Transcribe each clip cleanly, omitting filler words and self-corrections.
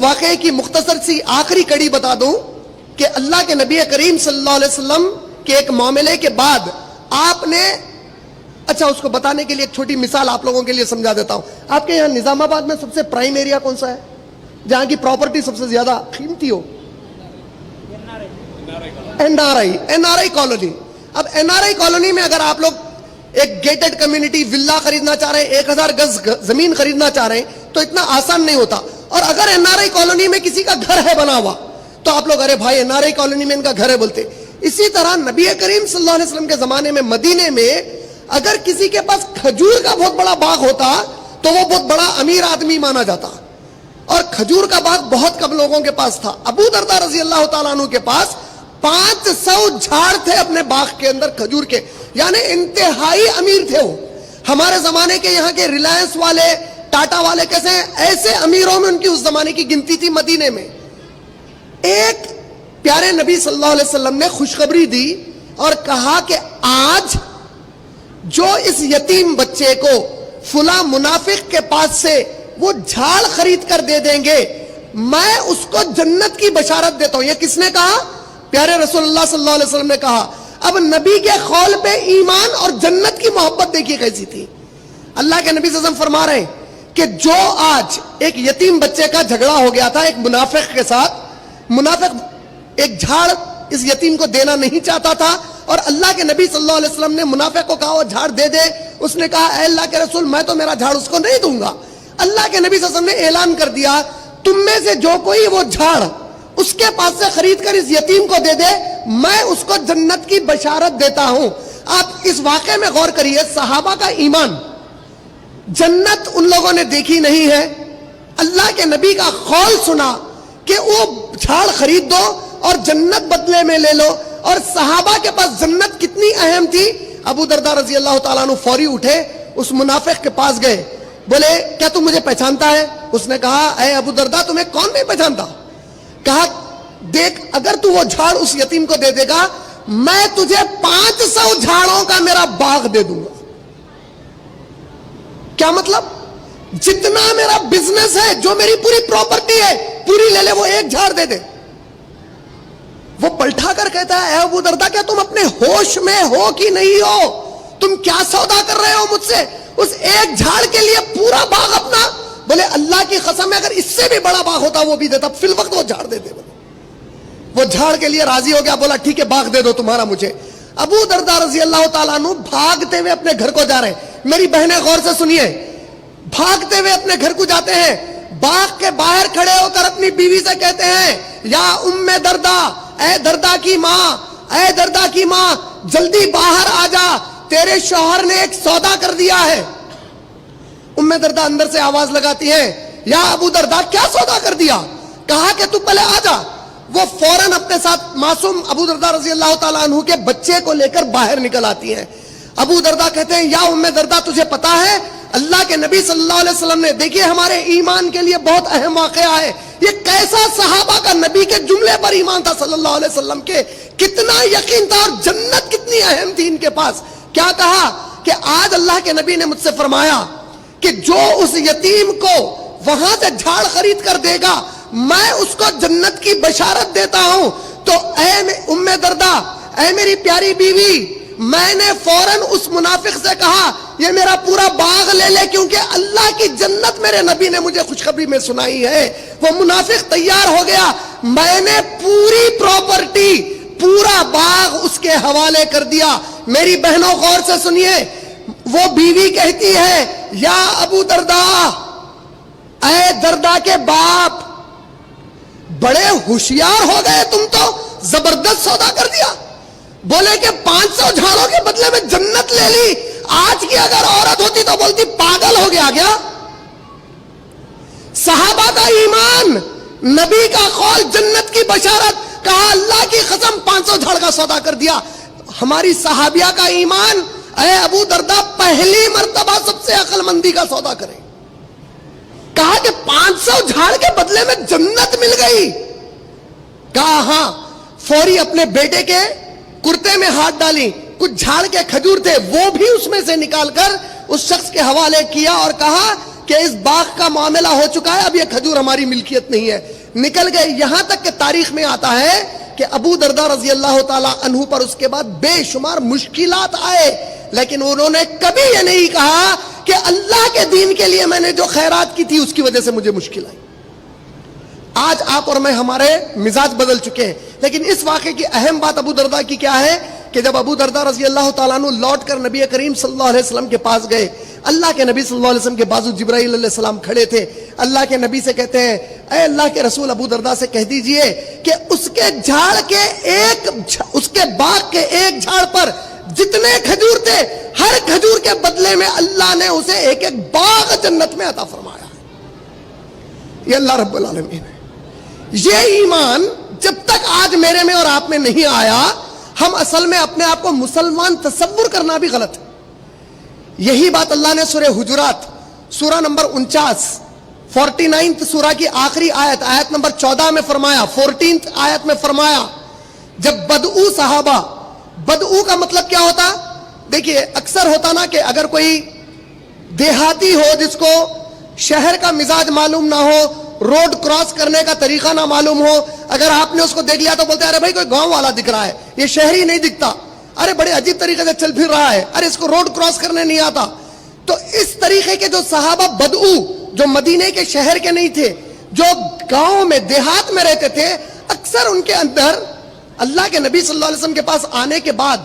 واقعے کی مختصر سی آخری کڑی بتا دوں کہ اللہ کے نبی کریم صلی اللہ علیہ وسلم کے ایک معاملے کے بعد آپ نے, اچھا اس کو بتانے کے لیے ایک چھوٹی مثال آپ لوگوں کے لیے سمجھا دیتا ہوں. آپ کے یہاں نظام آباد میں سب سے پرائم ایریا کون سا ہے جہاں کی پراپرٹی سب سے زیادہ قیمتی ہو؟ N R I colony. اب این آر آئی کالونی میں اگر آپ لوگ ایک گیٹڈ کمیونٹی ولا خریدنا چاہ رہے ہیں, 1000 گز زمین خریدنا چاہ رہے ہیں, تو اتنا آسان نہیں ہوتا. اور اگر این آر آئی کالونی میں کسی کا گھر ہے بنا ہوا تو آپ لوگ ارے بھائی این آر آئی کالونی میں ان کا گھر ہے بولتے. اسی طرح نبی کریم صلی اللہ علیہ وسلم کے زمانے میں مدینے میں اگر کسی کے پاس کھجور کا بہت بڑا باغ ہوتا تو وہ بہت بڑا امیر آدمی مانا جاتا, اور کھجور کا باغ بہت کم لوگوں کے پاس تھا. ابو درداء رضی اللہ تعالیٰ عنہ کے پاس 500 جھاڑ تھے اپنے باغ کے اندر کھجور کے, یعنی انتہائی امیر تھے وہ. ہمارے زمانے کے یہاں کے ریلائنس والے, ٹاٹا والے کیسے ہیں, ایسے امیروں میں ان کی اس زمانے کی گنتی تھی مدینے میں. ایک پیارے نبی صلی اللہ علیہ وسلم نے خوشخبری دی اور کہا کہ آج جو اس یتیم بچے کو فلاں منافق کے پاس سے وہ جھاڑ خرید کر دے دیں گے, میں اس کو جنت کی بشارت دیتا ہوں. یہ کس نے کہا؟ پیارے رسول اللہ صلی اللہ علیہ وسلم نے کہا. اب نبی کے قول پہ ایمان اور جنت کی محبت دیکھیے کیسی تھی. اللہ کے نبی صلی اللہ علیہ وسلم فرما رہے ہیں کہ جو آج ایک یتیم بچے کا جھگڑا ہو گیا تھا ایک منافق کے ساتھ, منافق ایک جھاڑ اس یتیم کو دینا نہیں چاہتا تھا, اور اللہ کے نبی صلی اللہ علیہ وسلم نے منافق کو کہا وہ جھاڑ دے دے. اس نے کہا اے اللہ کے رسول میں تو میرا جھاڑ اس کو نہیں دوں گا. اللہ کے نبی صلی اللہ علیہ وسلم نے اعلان کر دیا تم میں سے جو کوئی وہ جھاڑ اس کے پاس سے خرید کر اس یتیم کو دے دے, میں اس کو جنت کی بشارت دیتا ہوں. آپ اس واقعے میں غور کریے, صحابہ کا ایمان. جنت ان لوگوں نے دیکھی نہیں ہے, اللہ کے نبی کا قول سنا کہ وہ جھاڑ خرید دو اور جنت بدلے میں لے لو, اور صحابہ کے پاس جنت کتنی اہم تھی. ابو درداء رضی اللہ تعالیٰ عنہ فوری اٹھے, اس منافق کے پاس گئے, بولے کیا تم مجھے پہچانتا ہے؟ اس نے کہا اے ابو درداء تمہیں کون نہیں پہچانتا. کہا دیکھ اگر تو وہ جھاڑ اس یتیم کو دے دے گا میں تجھے 500 جھاڑوں کا میرا باغ دے دوں گا. کیا مطلب؟ جتنا میرا بزنس ہے, جو میری پوری پراپرٹی ہے پوری لے لے, وہ ایک جھاڑ دے دے. وہ پلٹا کر کہتا ہے اے ابو درداء کیا تم اپنے ہوش میں ہو کہ نہیں ہو؟ تم کیا سودا کر رہے ہو مجھ سے؟ اس ایک جھاڑ کے لیے پورا باغ اپنا؟ بولے اللہ کی قسم ہے اگر اس سے بھی بڑا باغ ہوتا وہ بھی دیتا, فی الوقت وہ جھاڑ دے دے. وہ جھاڑ کے لیے راضی ہو گیا, بولا ٹھیک ہے باغ دے دو تمہارا مجھے. ابو درداء رضی اللہ تعالیٰ عنہ بھاگتے ہوئے اپنے گھر کو جا رہے ہیں. میری بہنیں غور سے سنیے, بھاگتے ہوئے اپنے گھر کو جاتے ہیں, باغ کے باہر کھڑے ہو کر اپنی بیوی سے کہتے ہیں یا ام درداء, اے درداء کی ماں, اے درداء کی ماں جلدی باہر آ جا, تیرے شوہر نے ایک سودا کر دیا ہے. ام درداء اندر سے آواز لگاتی ہے یا ابو درداء کیا سودا کر دیا؟ کہا کہ تو پہلے آ جا. وہ فوراً اپنے ساتھ معصوم ابو درداء رضی اللہ تعالیٰ عنہ کے بچے کو لے کر باہر نکل آتی ہیں. ابو درداء کہتے ہیں یا ام درداء تجھے پتا ہے اللہ کے نبی صلی اللہ علیہ وسلم نے, دیکھیے ہمارے ایمان کے لیے بہت اہم واقعہ ہے, یہ کیسا صحابہ کا نبی کے جملے پر ایمان تھا صلی اللہ علیہ وسلم کے, کتنا یقین تھا اور جنت کتنی اہم تھی ان کے پاس. کیا کہا کہ آج اللہ کے نبی نے مجھ سے فرمایا کہ جو اس یتیم کو وہاں سے جھاڑ خرید کر دے گا میں اس کو جنت کی بشارت دیتا ہوں. تو اے ام درداء, اے میری پیاری بیوی, میں نے فوراً اس منافق سے کہا یہ میرا پورا باغ لے لے, کیونکہ اللہ کی جنت میرے نبی نے مجھے خوشخبری میں سنائی ہے. وہ منافق تیار ہو گیا, میں نے پوری پراپرٹی, پورا باغ اس کے حوالے کر دیا. میری بہنوں غور سے سنیے, وہ بیوی کہتی ہے یا ابو درداء, اے درداء کے باپ, بڑے ہوشیار ہو گئے تم, تو زبردست سودا کر دیا. بولے کہ 500 جھاڑوں کے بدلے میں جنت لے لی. آج کی اگر عورت ہوتی تو بولتی پاگل ہو گیا کیا؟ صحابہ کا ایمان, نبی کا قول, جنت کی بشارت, کہا اللہ کی قسم 500 جھاڑ کا سودا کر دیا. ہماری صحابیہ کا ایمان, اے ابو درداء پہلی مرتبہ سب سے عقل مندی کا سودا کرے. کہا کہ 500 جھاڑ کے بدلے میں جنت مل گئی. کہا ہاں. فوری اپنے بیٹے کے کرتے میں ہاتھ ڈالی, کچھ جھاڑ کے کھجور تھے وہ بھی اس میں سے نکال کر اس شخص کے حوالے کیا اور کہا کہ اس باغ کا معاملہ ہو چکا ہے, اب یہ کھجور ہماری ملکیت نہیں ہے, نکل گئے. یہاں تک کہ تاریخ میں آتا ہے کہ ابو درداء رضی اللہ تعالیٰ عنہ پر اس کے بعد بے شمار مشکلات آئے, لیکن انہوں نے کبھی یہ نہیں کہا کہ اللہ کے دین کے لیے میں نے جو خیرات کی تھی اس کی وجہ سے مجھے مشکل آئی. آج آپ اور میں ہمارے مزاج بدل چکے ہیں, لیکن اس واقعے کی اہم بات ابو درداء کی کیا ہے کہ جب ابو درداء رضی اللہ تعالیٰ عنہ لوٹ کر نبی کریم صلی اللہ علیہ وسلم کے پاس گئے, اللہ کے نبی صلی اللہ علیہ وسلم کے بازو جبرائیل علیہ السلام کھڑے تھے. اللہ کے نبی سے کہتے ہیں, اے اللہ کے رسول ابو درداء سے کہہ دیجئے کہ اس کے باغ کے ایک جھاڑ پر جتنے کھجور تھے, ہر کھجور کے بدلے میں اللہ نے اسے ایک ایک باغ جنت میں عطا فرمایا. یہ اللہ رب العالمین ہے. یہ ایمان جب تک آج میرے میں اور آپ میں نہیں آیا, ہم اصل میں اپنے آپ کو مسلمان تصور کرنا بھی غلط ہے. یہی بات اللہ نے سورہ حجرات سورہ نمبر 49 سورہ کی آخری آیت نمبر 14 میں فرمایا, 14 آیت میں فرمایا, جب بدعو صحابہ, بدعو کا مطلب کیا ہوتا؟ دیکھیے اکثر ہوتا نا کہ اگر کوئی دیہاتی ہو جس کو شہر کا مزاج معلوم نہ ہو, روڈ کراس کرنے کا طریقہ نہ معلوم ہو, اگر آپ نے اس کو دیکھ لیا تو بولتے ہیں ارے بھائی کوئی گاؤں والا دکھ رہا ہے, یہ شہری نہیں دکھتا, ارے بڑے عجیب طریقے سے چل پھر رہا ہے, ارے اس کو روڈ کراس کرنے نہیں آتا. تو اس طریقے کے جو صحابہ بدعو, جو مدینے کے شہر کے نہیں تھے, جو گاؤں میں دیہات میں رہتے تھے, اکثر ان کے اندر اللہ کے نبی صلی اللہ علیہ وسلم کے پاس آنے کے بعد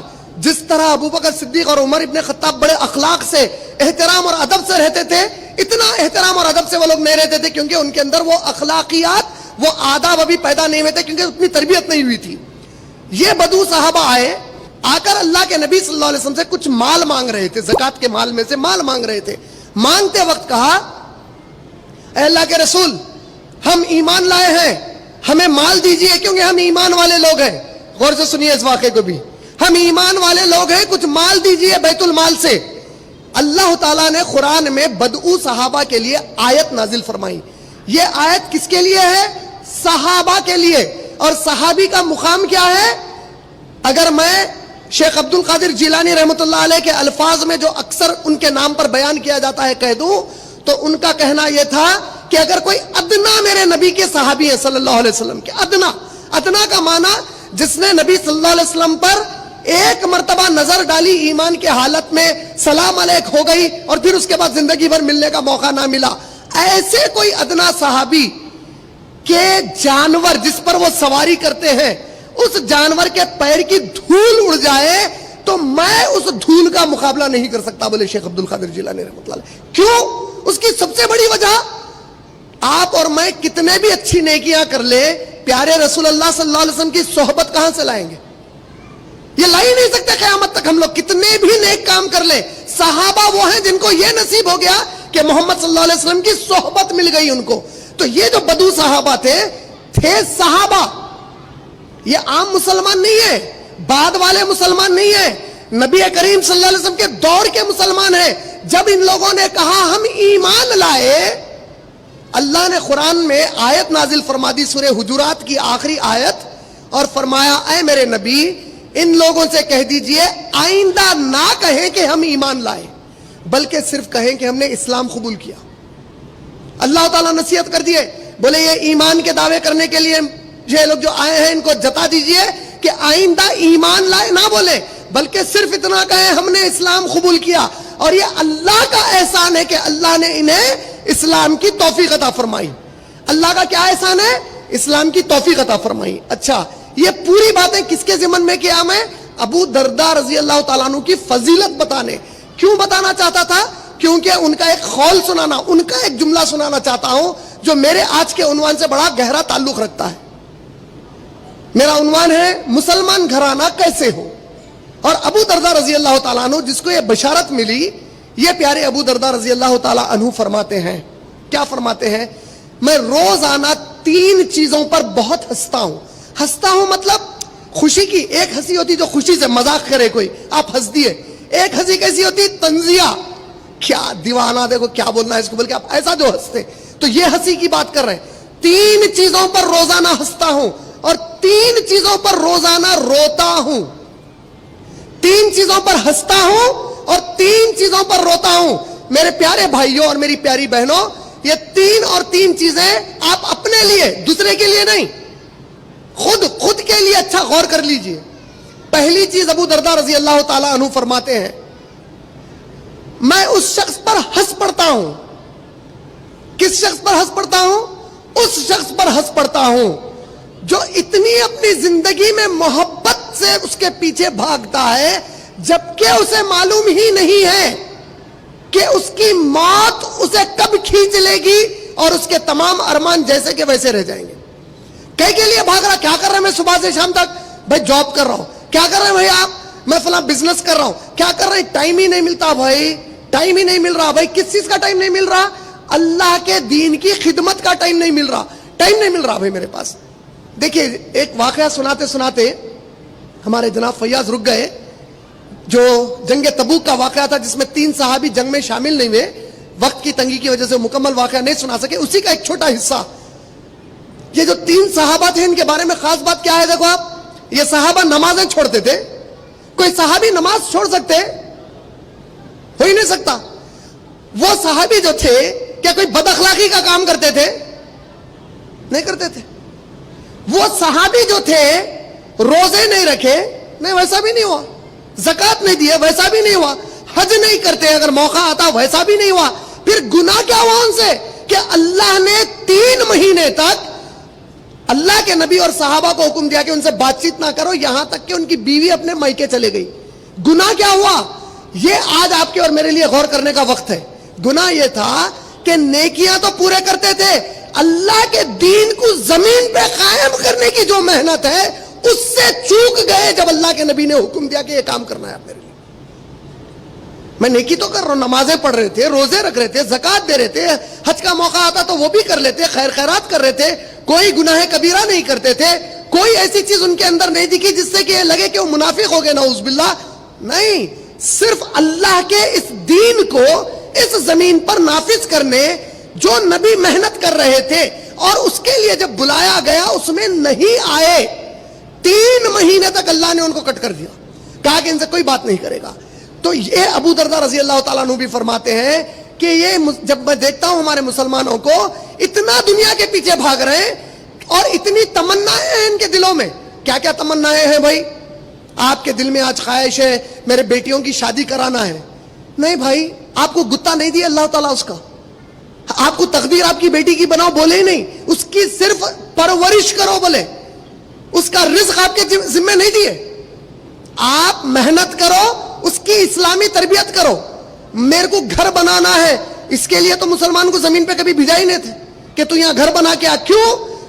جس طرح ابوبکر صدیق اور عمر ابن خطاب بڑے اخلاق سے, احترام اور ادب سے رہتے تھے, اتنا احترام اور ادب سے وہ لوگ نہیں رہتے تھے, کیونکہ ان کے اندر وہ اخلاقیات, وہ آداب ابھی پیدا نہیں ہوئے تھے, کیونکہ اتنی تربیت نہیں ہوئی تھی. یہ بدو صحابہ آئے, آ کر اللہ کے نبی صلی اللہ علیہ وسلم سے کچھ مال مانگ رہے تھے, زکات کے مال میں سے مال مانگ رہے تھے. مانگتے وقت کہا, اے اللہ کے رسول, ہم ایمان لائے ہیں, ہمیں مال دیجئے, کیونکہ ہم ایمان والے لوگ ہیں. غور سے سنیے اس واقعے کو بھی, ہم ایمان والے لوگ ہیں, کچھ مال دیجئے بیت المال سے. اللہ تعالیٰ نے قرآن میں بدعو صحابہ کے لیے آیت نازل فرمائی. یہ آیت کس کے لیے ہے؟ صحابہ کے لیے. اور صحابی کا مقام کیا ہے؟ اگر میں شیخ عبد القادر جیلانی رحمۃ اللہ علیہ کے الفاظ میں جو اکثر ان کے نام پر بیان کیا جاتا ہے کہہ دوں, تو ان کا کہنا یہ تھا کہ اگر کوئی ادنا میرے نبی کے صحابی ہیں صلی اللہ علیہ وسلم کے, ادنا کا معنی جس نے نبی صلی اللہ علیہ وسلم پر ایک مرتبہ نظر ڈالی ایمان کے حالت میں, سلام علیک ہو گئی, اور پھر اس کے بعد زندگی بھر ملنے کا موقع نہ ملا, ایسے کوئی ادنا صحابی کے جانور جس پر وہ سواری کرتے ہیں, اس جانور کے پیر کی دھول اڑ جائے تو میں اس دھول کا مقابلہ نہیں کر سکتا, بولے شیخ عبد القادر جیلانی رحمۃ اللہ علیہ. کیوں؟ اس کی سب سے بڑی وجہ, آپ اور میں کتنے بھی اچھی نیکیاں کر لے, پیارے رسول اللہ صلی اللہ علیہ وسلم کی صحبت کہاں سے لائیں گے؟ یہ لا ہی نہیں سکتے قیامت تک. ہم لوگ کتنے بھی نیک کام کر لیں, صحابہ وہ ہیں جن کو یہ نصیب ہو گیا کہ محمد صلی اللہ علیہ وسلم کی صحبت مل گئی ان کو. تو یہ جو بدو صحابہ تھے صحابہ, یہ عام مسلمان نہیں ہے, بعد والے مسلمان نہیں ہیں, نبی کریم صلی اللہ علیہ وسلم کے دور کے مسلمان ہیں. جب ان لوگوں نے کہا ہم ایمان لائے, اللہ نے قرآن میں آیت نازل فرما دی, سورہ حجرات کی آخری آیت, اور فرمایا اے میرے نبی, ان لوگوں سے کہہ دیجئے آئندہ نہ کہیں کہ ہم ایمان لائے, بلکہ صرف کہیں کہ ہم نے اسلام قبول کیا. اللہ تعالیٰ نصیحت کر دیے, بولے یہ ایمان کے دعوے کرنے کے لیے یہ لوگ جو آئے ہیں ان کو جتا دیجئے کہ آئندہ ایمان لائے نہ بولے, بلکہ صرف اتنا کہیں ہم نے اسلام قبول کیا. اور یہ اللہ کا احسان ہے کہ اللہ نے انہیں اسلام کی توفیق عطا فرمائی. اللہ کا کیا احسان ہے؟ اسلام کی توفیق عطا فرمائی. اچھا, یہ پوری باتیں کس کے ذمن میں کیا میں؟ ابو درداء رضی اللہ تعالیٰ عنہ کی فضیلت بتانے. کیوں بتانا چاہتا تھا؟ کیونکہ ان کا ایک قول سنانا, ان کا ایک جملہ سنانا چاہتا ہوں جو میرے آج کے عنوان سے بڑا گہرا تعلق رکھتا ہے. میرا عنوان ہے مسلمان گھرانہ کیسے ہو. اور ابو درداء رضی اللہ تعالیٰ عنہ جس کو یہ بشارت ملی, یہ پیارے ابو درداء رضی اللہ تعالیٰ عنہ فرماتے ہیں, کیا فرماتے ہیں؟ میں روزانہ 3 چیزوں پر بہت ہنستا ہوں. ہنستا ہوں مطلب خوشی کی, ایک ہنسی ہوتی جو خوشی سے مذاق کرے کوئی, آپ ہنس دیے. ایک ہنسی کیسی ہوتی؟ تنزیہ, کیا دیوانہ, دیکھو کیا بولنا ہے اس کو, بلکہ آپ ایسا جو ہنستے. تو یہ ہنسی کی بات کر رہے ہیں. 3 چیزوں پر روزانہ ہنستا ہوں اور 3 چیزوں پر روزانہ روتا ہوں. 3 چیزوں پر ہنستا ہوں اور 3 چیزوں پر روتا ہوں. میرے پیارے بھائیوں اور میری پیاری بہنوں، یہ تین چیزیں آپ اپنے لیے، دوسرے کے لیے نہیں، خود کے لیے اچھا غور کر لیجئے۔ پہلی چیز ابو درداء رضی اللہ تعالیٰ عنہ فرماتے ہیں، میں اس شخص پر ہنس پڑتا ہوں۔ کس شخص پر ہنس پڑتا ہوں؟ اس شخص پر ہنس پڑتا ہوں جو اتنی اپنی زندگی میں محبت سے اس کے پیچھے بھاگتا ہے، جبکہ اسے معلوم ہی نہیں ہے کہ اس کی موت اسے کب کھینچ لے گی اور اس کے تمام ارمان جیسے کہ ویسے رہ جائیں گے۔ کہیں کے لیے بھاگ رہا، کیا کر رہے ہیں؟ میں صبح سے شام تک بھائی جاب کر رہا ہوں۔ کیا کر رہے ہیں بھائی آپ؟ میں فلاں بزنس کر رہا ہوں۔ کیا کر رہے ہیں؟ ٹائم ہی نہیں ملتا بھائی، ٹائم ہی نہیں مل رہا بھائی۔ کس چیز کا ٹائم نہیں مل رہا؟ اللہ کے دین کی خدمت کا ٹائم نہیں مل رہا، ٹائم نہیں مل رہا بھائی میرے پاس۔ دیکھیے ایک واقعہ سناتے سناتے ہمارے جناب فیاض رک گئے، جو جنگ تبوک کا واقعہ تھا جس میں 3 صحابی جنگ میں شامل نہیں ہوئے، وقت کی تنگی کی وجہ سے مکمل واقعہ نہیں سنا سکے، اسی کا ایک چھوٹا حصہ۔ یہ جو 3 صحابہ تھے ان کے بارے میں خاص بات کیا ہے؟ دیکھو آپ، یہ صحابہ نمازیں چھوڑتے تھے۔ کوئی صحابی نماز چھوڑ سکتے؟ ہو ہی نہیں سکتا۔ وہ صحابی جو تھے کیا کوئی بد اخلاقی کا کام کرتے تھے؟ نہیں کرتے تھے۔ وہ صحابی جو تھے روزے نہیں رکھے؟ نہیں، ویسا بھی نہیں ہوا۔ زکات نہیں دیے؟ ویسا بھی نہیں ہوا۔ حج نہیں کرتے اگر موقع آتا؟ ویسا بھی نہیں ہوا۔ پھر گناہ کیا ہوا ان سے کہ اللہ نے 3 مہینے تک اللہ کے نبی اور صحابہ کو حکم دیا کہ ان سے بات چیت نہ کرو، یہاں تک کہ ان کی بیوی اپنے مائکے چلے گئی۔ گناہ کیا ہوا؟ یہ آج آپ کے اور میرے لیے غور کرنے کا وقت ہے۔ گناہ یہ تھا کہ نیکیاں تو پورے کرتے تھے، اللہ کے دین کو زمین پہ قائم کرنے کی جو محنت ہے اس سے چوک گئے جب اللہ کے نبی نے حکم دیا کہ یہ کام کرنا ہے آپ میرے لیے۔ میں نیکی تو کر رہا ہوں، نمازیں پڑھ رہے تھے، روزے رکھ رہے تھے، زکات دے رہے تھے، حج کا موقع آتا تو وہ بھی کر لیتے، خیر خیرات کر رہے تھے، کوئی گناہ کبیرہ نہیں کرتے تھے، کوئی ایسی چیز ان کے اندر نہیں دکھی جس سے کہ یہ لگے کہ وہ منافق ہو گئے، نعوذ باللہ۔ نہیں، صرف اللہ کے اس دین کو اس زمین پر نافذ کرنے جو نبی محنت کر رہے تھے اور اس کے لیے جب بلایا گیا اس میں نہیں آئے، 3 مہینے تک اللہ نے ان کو کٹ کر دیا، کہا کہ ان سے کوئی بات نہیں کرے گا۔ تو یہ ابو درداء رضی اللہ تعالیٰ عنہ بھی فرماتے ہیں کہ یہ جب میں دیکھتا ہوں ہمارے مسلمانوں کو اتنا دنیا کے پیچھے بھاگ رہے ہیں اور اتنی تمنائیں ہیں ان کے دلوں میں۔ کیا کیا تمنائیں ہیں بھائی؟ آپ کے دل میں آج خواہش ہے میرے بیٹیوں کی شادی کرانا ہے، نہیں بھائی، آپ کو گتا نہیں دیا اللہ تعالیٰ اس کا، آپ کو تقدیر آپ کی بیٹی کی بناؤ بولے ہی نہیں، اس کی صرف پرورش کرو بولے، اس کا رزق آپ کے ذمہ نہیں دیے، آپ محنت کرو، اس کی اسلامی تربیت کرو۔ میرے کو گھر بنانا ہے، اس کے لیے تو مسلمان کو زمین پہ کبھی بھیجا ہی نہیں تھے کہ تو یہاں گھر بنا کے آ۔ کیوں؟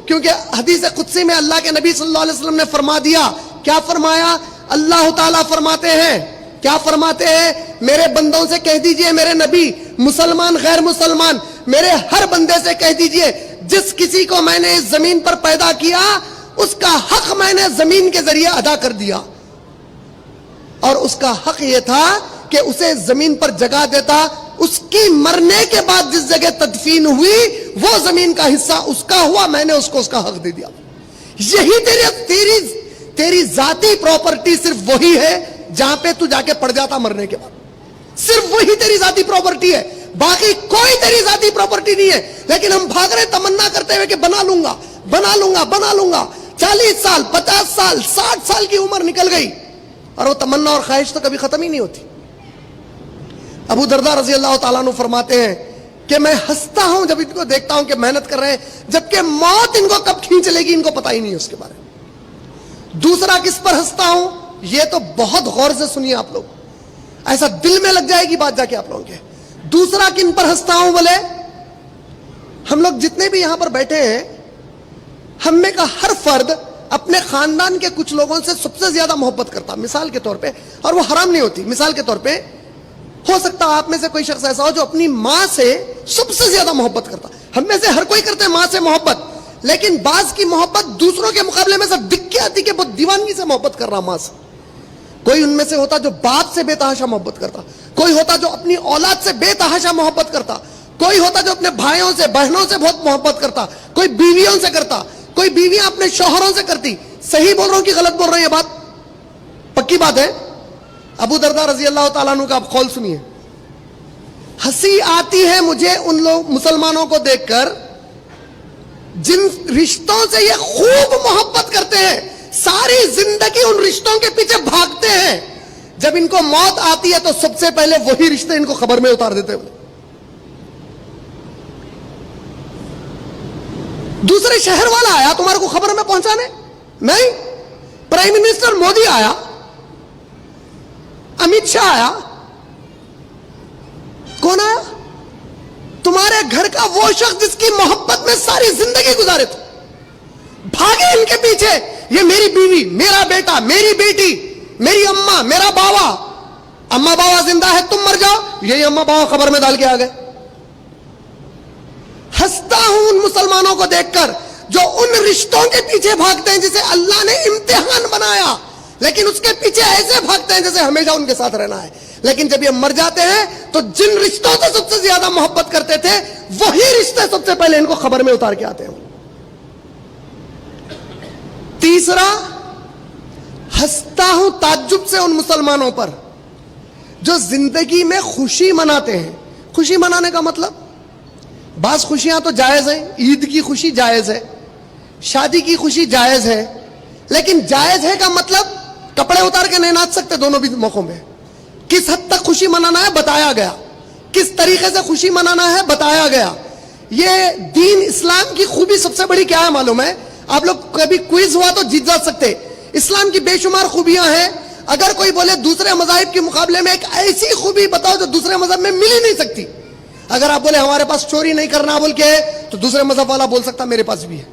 کیونکہ حدیث قدسی میں اللہ کے نبی صلی اللہ علیہ وسلم نے فرما دیا، کیا فرمایا؟ اللہ تعالیٰ فرماتے ہیں، کیا فرماتے ہیں؟ میرے بندوں سے کہہ دیجئے میرے نبی، مسلمان غیر مسلمان، میرے ہر بندے سے کہہ دیجئے جس کسی کو میں نے اس زمین پر پیدا کیا اس کا حق میں نے زمین کے ذریعے ادا کر دیا، اور اس کا حق یہ تھا کہ اسے زمین پر جگہ دیتا، اس کی مرنے کے بعد جس جگہ تدفین ہوئی وہ زمین کا حصہ اس کا ہوا، میں نے اس کو اس کا حق دے دیا۔ یہی تیری ذاتی پراپرٹی صرف وہی ہے جہاں پہ تو جا کے پڑ جاتا مرنے کے بعد، صرف وہی تیری ذاتی پراپرٹی ہے، باقی کوئی تیری ذاتی پراپرٹی نہیں ہے۔ لیکن ہم بھاگ رہے تمنا کرتے ہوئے کہ بنا لوں گا بنا لوں گا بنا لوں گا، 40 سال 50 سال 60 سال کی عمر نکل گئی اور وہ تمنا اور خواہش تو کبھی ختم ہی نہیں ہوتی۔ ابو درداء رضی اللہ تعالیٰ عنہ فرماتے ہیں کہ میں ہنستا ہوں جب ان کو دیکھتا ہوں کہ محنت کر رہے ہیں، جبکہ موت ان کو کب کھینچ لے گی ان کو پتہ ہی نہیں ہے اس کے بارے میں۔ دوسرا کس پر ہنستا ہوں، یہ تو بہت غور سے سنیے آپ لوگ، ایسا دل میں لگ جائے گی بات جا کے آپ لوگوں کے۔ دوسرا کن پر ہنستا ہوں بولے؟ ہم لوگ جتنے بھی یہاں پر بیٹھے ہیں، ہم میں کا ہر فرد اپنے خاندان کے کچھ لوگوں سے سب سے زیادہ محبت کرتا، مثال کے طور پہ، اور وہ حرام نہیں ہوتی، مثال کے طور پہ ہو سکتا آپ میں سے کوئی شخص ایسا ہو جو اپنی ماں سے سب سے زیادہ محبت کرتا۔ ہم میں سے ہر کوئی کرتے ہیں ماں سے محبت، لیکن بعض کی محبت دوسروں کے مقابلے میں سب دکھ کے آتی کہ بہت دیوانگی سے محبت کر رہا ماں سے۔ کوئی ان میں سے ہوتا جو باپ سے بے تحاشا محبت کرتا، کوئی ہوتا جو اپنی اولاد سے بے تحاشا محبت کرتا، کوئی ہوتا جو اپنے بھائیوں سے بہنوں سے بہت محبت کرتا، کوئی بیویوں سے کرتا، کوئی بیویاں اپنے شوہروں سے کرتی۔ صحیح بول رہا ہوں کہ غلط بول رہا ہوں؟ یہ بات پکی بات ہے۔ ابو درداء رضی اللہ تعالیٰ عنہ کا آپ قول سنیے، ہنسی آتی ہے مجھے ان لوگ مسلمانوں کو دیکھ کر جن رشتوں سے یہ خوب محبت کرتے ہیں, ساری زندگی ان رشتوں کے پیچھے بھاگتے ہیں, جب ان کو موت آتی ہے تو سب سے پہلے وہی رشتے ان کو خبر میں اتار دیتے ہیں. دوسرے شہر والا آیا تمہارے کو خبر میں پہنچانے نہیں, پرائم منسٹر مودی آیا, امت شاہ آیا, کون آیا؟ تمہارے گھر کا وہ شخص جس کی محبت میں ساری زندگی گزارے تھے, بھاگے ان کے پیچھے, یہ میری بیوی, میرا بیٹا, میری بیٹی, میری اماں, میرا باوا, اماں باوا زندہ ہے تم مر جاؤ, یہی اماں باوا خبر میں ڈال کے آ گئے. ہنستا ہوں ان مسلمانوں کو دیکھ کر جو ان رشتوں کے پیچھے بھاگتے ہیں جسے اللہ نے امتحان بنایا, لیکن اس کے پیچھے ایسے بھاگتے ہیں جیسے ہمیشہ ان کے ساتھ رہنا ہے. لیکن جب یہ مر جاتے ہیں تو جن رشتوں سے سب سے زیادہ محبت کرتے تھے وہی رشتے سب سے پہلے ان کو خبر میں اتار کے آتے ہیں. تیسرا, ہنستا ہوں تعجب سے ان مسلمانوں پر جو زندگی میں خوشی مناتے ہیں. خوشی منانے کا مطلب, بعض خوشیاں تو جائز ہیں, عید کی خوشی جائز ہے, شادی کی خوشی جائز ہے, لیکن جائز ہے کا مطلب کپڑے اتار کے نہیں ناچ سکتے دونوں بھی موقعوں میں. کس حد تک خوشی منانا ہے بتایا گیا, کس طریقے سے خوشی منانا ہے بتایا گیا. یہ دین اسلام کی خوبی سب سے بڑی کیا ہے معلوم ہے؟ آپ لوگ کبھی کوئز ہوا تو جیت جا سکتے. اسلام کی بے شمار خوبیاں ہیں. اگر کوئی بولے دوسرے مذاہب کے مقابلے میں ایک ایسی خوبی بتاؤ جو دوسرے مذہب میں مل ہی نہیں سکتی. اگر آپ بولے ہمارے پاس چوری نہیں کرنا بول کے, تو دوسرے مذہب والا بول سکتا میرے پاس بھی ہے.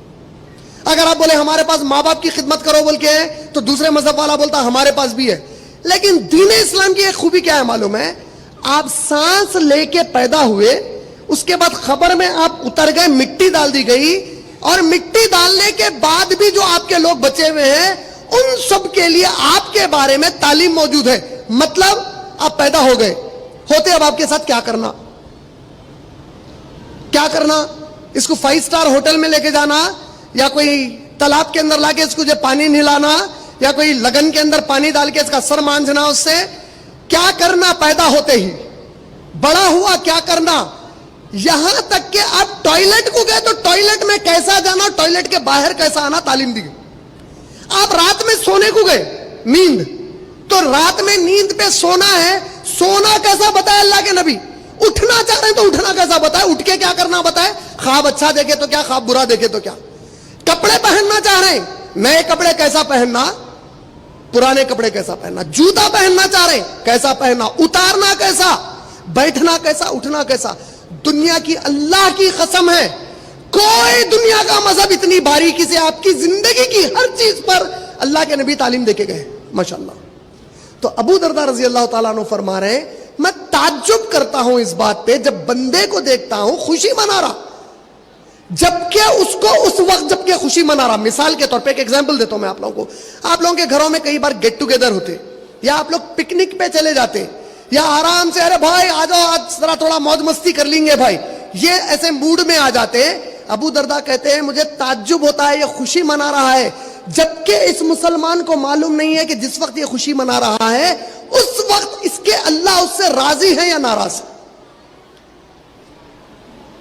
اگر آپ بولے ہمارے پاس ماں باپ کی خدمت کرو بول کے, تو دوسرے مذہب والا بولتا ہمارے پاس بھی ہے. لیکن دین اسلام کی ایک خوبی کیا ہے معلوم ہے؟ آپ سانس لے کے پیدا ہوئے, اس کے بعد خبر میں آپ اتر گئے, مٹی ڈال دی گئی, اور مٹی ڈالنے کے بعد بھی جو آپ کے لوگ بچے ہوئے ہیں ان سب کے لیے آپ کے بارے میں تعلیم موجود ہے. مطلب آپ پیدا ہو گئے, ہوتے اب آپ کے ساتھ کیا کرنا, کیا کرنا, اس کو 5 اسٹار ہوٹل میں لے کے جانا, یا کوئی تالاب کے اندر لا کے اس کو جو پانی نہلانا, یا کوئی لگن کے اندر پانی ڈال کے اس کا سر مانجھنا, اس سے کیا کرنا پیدا ہوتے ہی, بڑا ہوا کیا کرنا, یہاں تک کہ آپ ٹوائلٹ کو گئے تو ٹوائلٹ میں کیسا جانا, ٹوائلٹ کے باہر کیسا آنا تعلیم دی گئی. آپ رات میں سونے کو گئے, نیند, تو رات میں نیند پہ سونا ہے, سونا کیسا بتایا اللہ کے نبی, اٹھنا چاہ رہے ہیں تو اٹھنا کیسا بتائے, اٹھ کے کیا کرنا بتائے, خواب اچھا دیکھے تو کیا, خواب برا دیکھے تو کیا. کپڑے پہننا چاہ رہے ہیں, نئے کپڑے کیسا پہننا, پرانے کپڑے کیسا پہننا, جوتا پہننا چاہ رہے ہیں کیسا پہننا, اتارنا کیسا, بیٹھنا کیسا, اٹھنا کیسا. دنیا کی اللہ کی قسم ہے کوئی دنیا کا مذہب اتنی باریکی سے آپ کی زندگی کی ہر چیز پر اللہ کے نبی تعلیم دے کے گئے ماشاءاللہ. تو ابو درداء رضی اللہ تعالیٰ عنہ فرما رہے ہیں, میں تعجب کرتا ہوں اس بات پہ جب بندے کو دیکھتا ہوں خوشی منا رہا, جبکہ اس کو اس وقت جبکہ خوشی منا رہا. مثال کے طور پہ ایک ایگزامپل دیتا ہوں میں آپ لوگوں کو. آپ لوگوں کے گھروں میں کئی بار گیٹ ٹوگیدر ہوتے, یا آپ لوگ پکنک پہ چلے جاتے, یا آرام سے ارے بھائی آ جاؤ آج ذرا تھوڑا موج مستی کر لیں گے بھائی, یہ ایسے موڈ میں آ جاتے. ابو درداء کہتے ہیں مجھے تعجب ہوتا ہے, یہ خوشی منا رہا ہے جبکہ اس مسلمان کو معلوم نہیں ہے کہ جس وقت یہ خوشی منا رہا ہے اس وقت اس کے اللہ اس سے راضی ہے یا ناراض.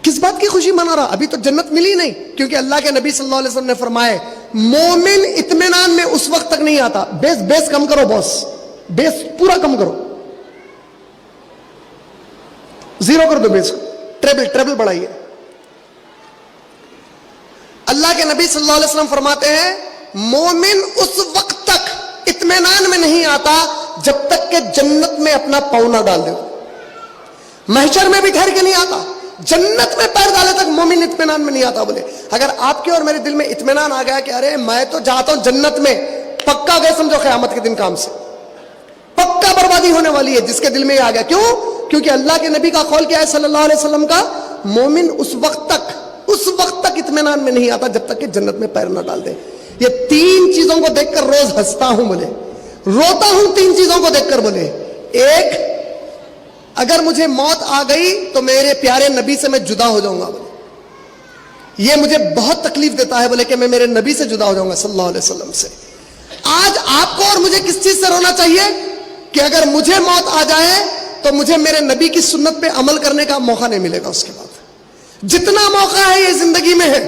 کس بات کی خوشی منا رہا؟ ابھی تو جنت ملی نہیں, کیونکہ اللہ کے نبی صلی اللہ علیہ وسلم نے فرمایا مومن اطمینان میں اس وقت تک نہیں آتا. بیس کم کرو بوس, بیس پورا کم کرو, زیرو کر دو بیس, ٹریبل بڑھائیے. اللہ کے نبی صلی اللہ علیہ وسلم فرماتے ہیں مومن اس وقت تک اطمینان میں نہیں آتا جب تک کہ جنت میں اپنا پاؤں نہ ڈال دے. محشر میں بھی ٹھہر کے نہیں آتا, جنت میں پیر ڈالے تک مومن اطمینان میں نہیں آتا. بولے اگر آپ کے اور میرے دل میں اطمینان آ گیا کہ ارے میں تو جاتا ہوں جنت میں, پکا گئے سمجھو قیامت کے دن کام سے, پکا بربادی ہونے والی ہے جس کے دل میں یہ آ گیا. کیوں؟ کیونکہ اللہ کے نبی کا قول کیا ہے صلی اللہ علیہ وسلم کا, مومن اس وقت تک اطمینان میں نہیں آتا جب تک کہ جنت میں پیر نہ ڈال دے. یہ 3 چیزوں کو دیکھ کر روز ہنستا ہوں, بولے روتا ہوں 3 چیزوں کو دیکھ کر. بولے ایک, اگر مجھے موت آ گئی تو میرے پیارے نبی سے میں جدا ہو جاؤں گا. بولے یہ مجھے بہت تکلیف دیتا ہے, بولے کہ میں میرے نبی سے جدا ہو جاؤں گا صلی اللہ علیہ وسلم سے. آج آپ کو اور مجھے کس چیز سے رونا چاہیے کہ اگر مجھے موت آ جائے تو مجھے میرے نبی کی سنت پہ عمل کرنے کا موقع نہیں ملے گا اس کے بعد. جتنا موقع ہے یہ زندگی میں ہے,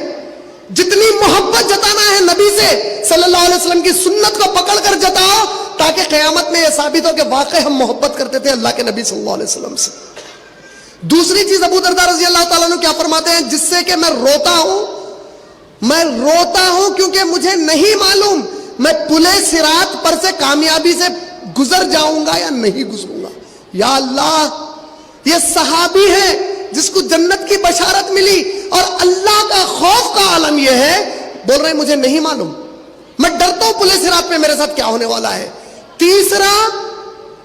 جتنی محبت جتانا ہے نبی سے صلی اللہ علیہ وسلم کی سنت کو پکڑ کر جتاؤ, تاکہ قیامت میں یہ ثابت ہو کہ واقعی ہم محبت کرتے تھے اللہ کے نبی صلی اللہ علیہ وسلم سے. دوسری چیز ابو درداء رضی اللہ تعالیٰ عنہ کیا فرماتے ہیں, جس سے کہ میں روتا ہوں کیونکہ مجھے نہیں معلوم میں پلے صراط پر سے کامیابی سے گزر جاؤں گا یا نہیں گزروں گا. یا اللہ, یہ صحابی ہے جس کو جنت کی بشارت ملی, اور اللہ کا خوف کا عالم یہ ہے, بول رہے ہیں مجھے نہیں معلوم, میں ڈرتا ہوں پلے صراط پہ میرے ساتھ کیا ہونے والا ہے. تیسرا,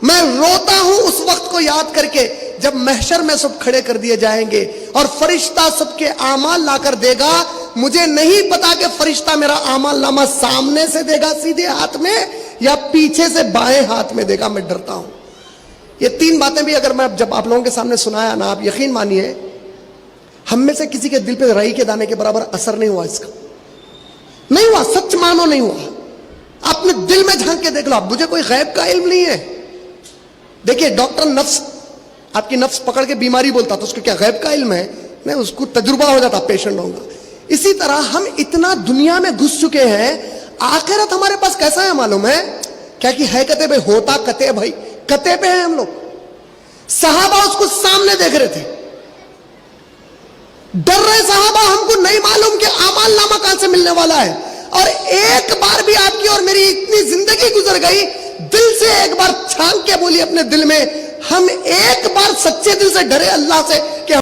میں روتا ہوں اس وقت کو یاد کر کے جب محشر میں سب کھڑے کر دیے جائیں گے اور فرشتہ سب کے اعمال لا کر دے گا. مجھے نہیں پتا کہ فرشتہ میرا اعمال نامہ سامنے سے دے گا سیدھے ہاتھ میں یا پیچھے سے بائیں ہاتھ میں دے گا, میں ڈرتا ہوں. یہ تین باتیں بھی اگر میں جب آپ لوگوں کے سامنے سنایا نا, آپ یقین مانیے ہم میں سے کسی کے دل پہ رائی کے دانے کے برابر اثر نہیں ہوا, اس کا نہیں ہوا, سچ مانو نہیں ہوا. اپنے دل میں جھانک کے دیکھ لو, مجھے کوئی غیب کا علم نہیں ہے. دیکھیے ڈاکٹر نفس آپ کی نفس پکڑ کے بیماری بولتا تو اس کو کیا غیب کا علم ہے؟ نہیں, اس کو تجربہ ہو جاتا پیشنٹ ہوگا. اسی طرح ہم اتنا دنیا میں گھس چکے ہیں, آخرت ہمارے پاس کیسا ہے معلوم ہے کیا کہ ہے کتے بھائی, ہوتا کتے بھائی, کتے پہ ہیں ہم لوگ. صحابہ اس کو سامنے دیکھ رہے تھے, ڈر رہے صحابہ, ہم کو نہیں معلوم کہ اعمال نامہ کہاں سے ملنے والا ہے. اور ایک بار بھی آپ کی اور میری اتنی زندگی گزر گئی, دل سے ایک بار چھان کے بولی اپنے دل میں, ہم ایک بار سچے دل سے ڈرے اللہ سے کہ